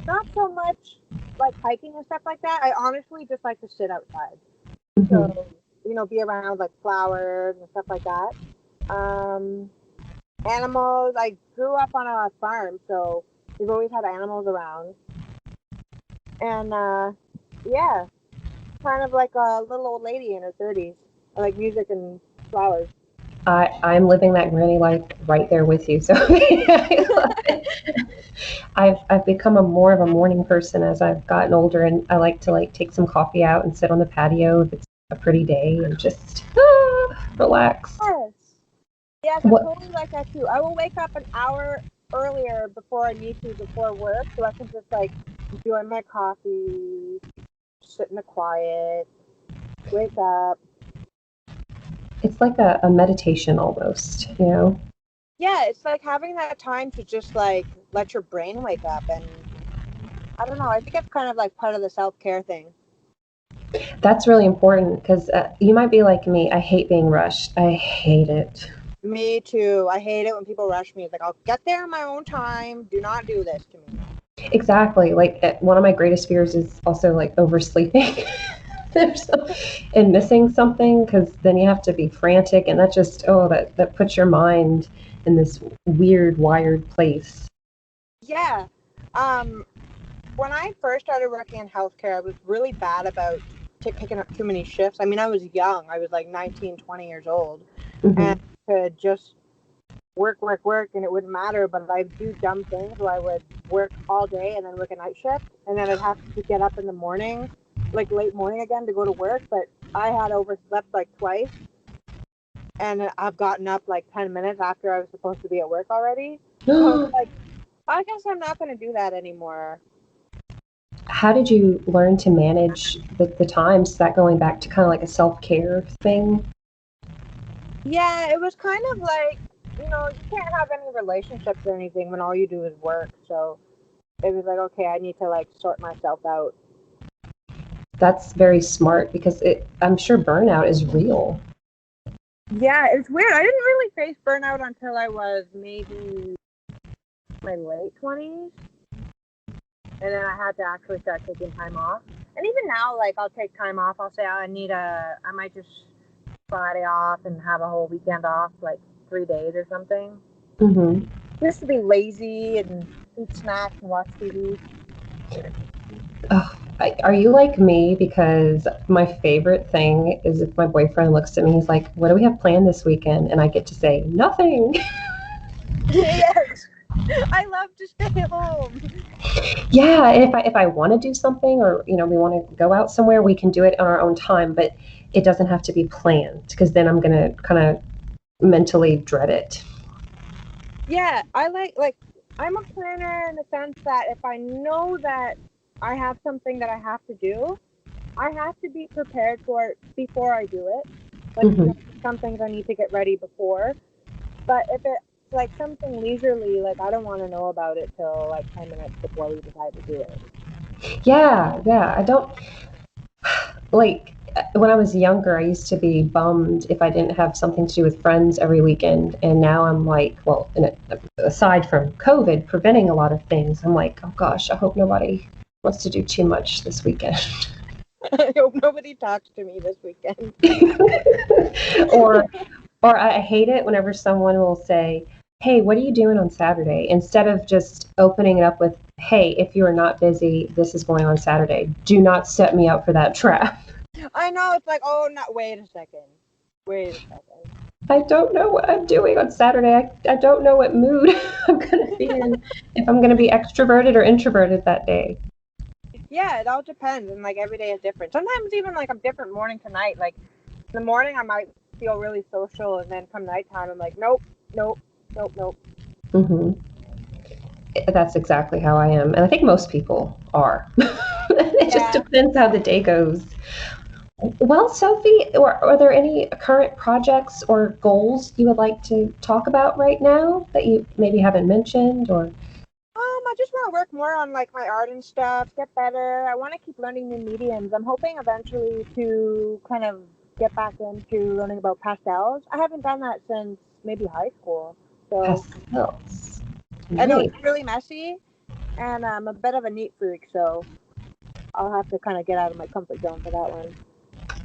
Not so much like hiking and stuff like that. I honestly just like to sit outside. Hmm. So, be around like flowers and stuff like that. Um, animals. I grew up on a farm, so we've always had animals around. And yeah, kind of like a little old lady in her 30s. I like music and flowers. I'm living that granny life right there with you. So I love it. I've become a more of a morning person as I've gotten older, and I like to like take some coffee out and sit on the patio if it's a pretty day and just relax. Yes. Yes, I'm What totally like that too. I will wake up an hour earlier before I need to before work so I can just like enjoy my coffee, sit in the quiet, wake up. it's like a meditation almost, you know. Yeah, it's like having that time to just like let your brain wake up. And I don't know, I think it's kind of like part of the self-care thing. That's really important because you might be like me. I hate being rushed. I hate it. Me too. I hate it when people rush me. It's like, I'll get there in my own time. Do not do this to me. Exactly. Like one of my greatest fears is also like oversleeping. And missing something because then you have to be frantic and that just that puts your mind in this weird wired place. Yeah. Um, when I first started working in healthcare, I was really bad about picking up too many shifts. I mean, I was young. I was like 19, 20 years old. Hmm. And could just work, work, work, and it wouldn't matter. But I'd do dumb things where I would work all day and then work a night shift. And then I'd have to get up in the morning, like late morning again to go to work. But I had overslept like twice. And I've gotten up like 10 minutes after I was supposed to be at work already. So I was like, I guess I'm not going to do that anymore. How did you learn to manage the times? Is that going back to kind of like a self-care thing? Yeah, it was kind of like, you can't have any relationships or anything when all you do is work. So it was like, okay, I need to like sort myself out. That's very smart because I'm sure burnout is real. Yeah, it's weird. I didn't really face burnout until I was maybe my late 20s. And then I had to actually start taking time off. And even now, like, I'll take time off. I'll say I might just Friday off and have a whole weekend off, like 3 days or something. Hmm. Just to be lazy and eat snacks and watch TV. Oh, are you like me? Because my favorite thing is if my boyfriend looks at me, he's like, "What do we have planned this weekend?" And I get to say nothing. Yes, I love to stay home. Yeah, and if I want to do something or we want to go out somewhere, we can do it on our own time, but it doesn't have to be planned because then I'm gonna kind of mentally dread it. Yeah, I'm a planner in the sense that if I know that I have something that I have to do, I have to be prepared for it before I do it. Like, Hmm. some things I need to get ready before. But if it's like something leisurely, like I don't want to know about it till like 10 minutes before we decide to do it. Yeah, yeah. I don't like when I was younger, I used to be bummed if I didn't have something to do with friends every weekend. And now I'm like, well, aside from COVID preventing a lot of things, I'm like, oh gosh, I hope nobody wants to do too much this weekend. I hope nobody talks to me this weekend. or or I hate it whenever someone will say, "Hey, what are you doing on Saturday?" Instead of just opening it up with, "Hey, if you are not busy, this is going on Saturday. Do not set me up for that trap." I know, it's like, oh, not wait a second. Wait a second. I don't know what I'm doing on Saturday. I don't know what mood I'm going to be in, if I'm going to be extroverted or introverted that day. Yeah, it all depends, and like every day is different. Sometimes even like I'm different morning to night. Like in the morning I might feel really social, and then come nighttime I'm like, nope, nope, nope, nope. Hmm. That's exactly how I am. And I think most people are. It just Yeah. depends how the day goes. Well, Sophie, are there any current projects or goals you would like to talk about right now that you maybe haven't mentioned or? I just want to work more on like my art and stuff, get better. I want to keep learning new mediums. I'm hoping eventually to kind of get back into learning about pastels. I haven't done that since maybe high school. So Pastels. I know Nice. it's really messy, and I'm a bit of a neat freak, so I'll have to kind of get out of my comfort zone for that one.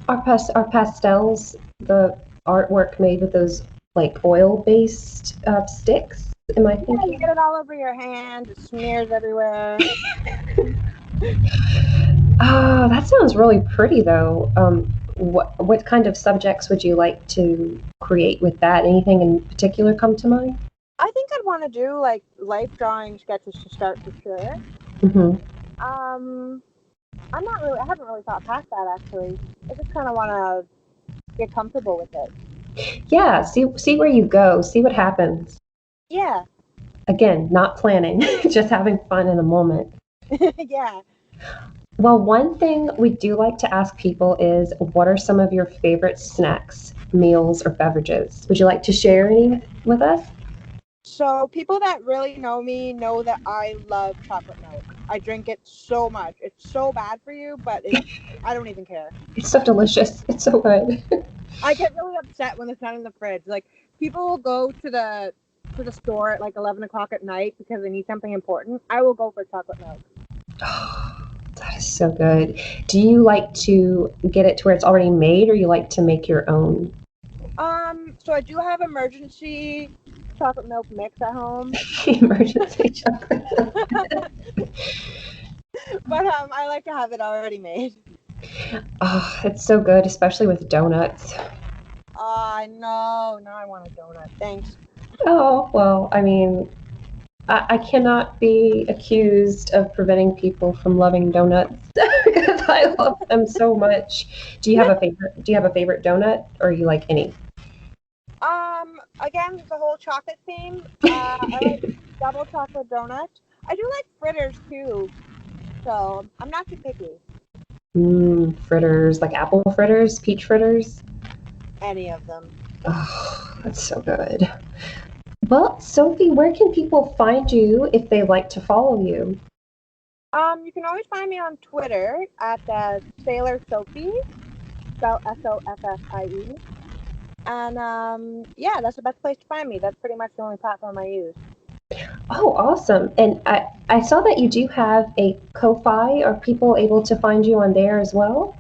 Are pastels the artwork made with those like oil-based sticks? Am I Yeah, you thinking? get it all over your hand, it smears everywhere. Oh, that sounds really pretty though. What kind of subjects would you like to create with that? Anything in particular come to mind? I think I'd want to do like life drawing sketches to start for sure. Hmm. Um, I haven't really thought past that actually. I just kind of want to get comfortable with it. Yeah, see where you go, see what happens. Yeah, Again, not planning, just having fun in the moment. yeah. Well, one thing we do like to ask people is what are some of your favorite snacks, meals, or beverages? Would you like to share any with us? So people that really know me know that I love chocolate milk. I drink it so much. It's so bad for you, but I don't even care. It's so delicious. It's so good. I get really upset when it's not in the fridge. Like people will go to the store at like 11 o'clock at night because they need something important. I will go for chocolate milk. Oh, that is so good. Do you like to get it to where it's already made, or you like to make your own? So I do have emergency chocolate milk mix at home, Emergency chocolate. but I like to have it already made. Oh, it's so good, especially with donuts. I know. Now I want a donut. Thanks. Oh, well, I mean, I cannot be accused of preventing people from loving donuts because I love them so much. Do you have a favorite? Do you have a favorite donut, or you like any? Again, the whole chocolate theme. I like double chocolate donuts. I do like fritters too, so I'm not too picky. Fritters, like apple fritters, peach fritters. Any of them. Oh, that's so good. Well, Sophie, where can people find you if they like to follow you? You can always find me on Twitter at Sailor Sophie, spelled Soffie. And yeah, that's the best place to find me. That's pretty much the only platform I use. Oh, awesome. And I saw that you do have a Ko-Fi. Are people able to find you on there as well?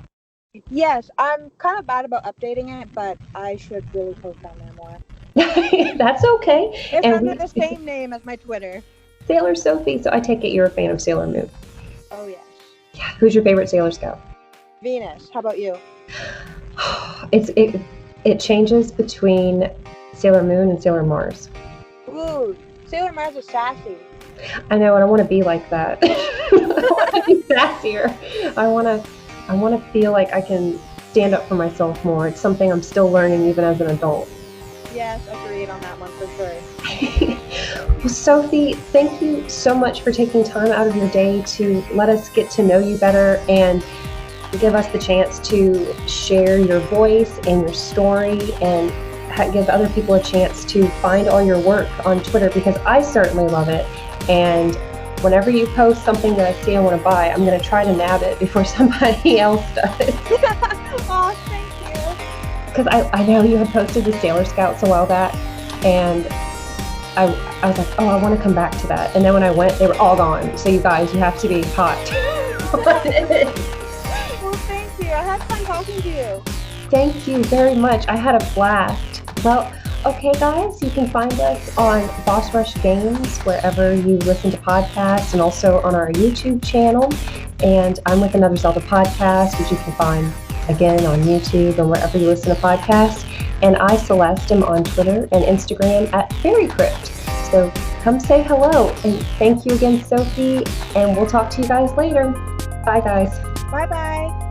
Yes, I'm kind of bad about updating it, but I should really post on there more. That's okay. It's And under the same name as my Twitter. Sailor Sophie, so I take it you're a fan of Sailor Moon. Oh, yes. Yeah. Who's your favorite Sailor Scout? Venus. How about you? It changes between Sailor Moon and Sailor Mars. Ooh, Sailor Mars is sassy. I know, and I want to be like that. I want to be sassier. I want to feel like I can stand up for myself more. It's something I'm still learning even as an adult. Yes, agreed on that one for sure. Well, Sophie, thank you so much for taking time out of your day to let us get to know you better and give us the chance to share your voice and your story and give other people a chance to find all your work on Twitter, because I certainly love it. And whenever you post something that I see I want to buy, I'm going to try to nab it before somebody else does. Oh, thank you. Because I know you had posted the Sailor Scouts a while back, and I was like, oh, I want to come back to that. And then when I went, they were all gone. So you guys, you have to be hot. Well, thank you. I had fun talking to you. Thank you very much. I had a blast. Well, okay, guys, you can find us on Boss Rush Games wherever you listen to podcasts, and also on our YouTube channel. And I'm with Another Zelda podcast, which you can find again on YouTube and wherever you listen to podcasts. And I, Celeste, am on Twitter and Instagram at Fairy Crypt. So come say hello. And thank you again, Sophie. And we'll talk to you guys later. Bye, guys. Bye-bye.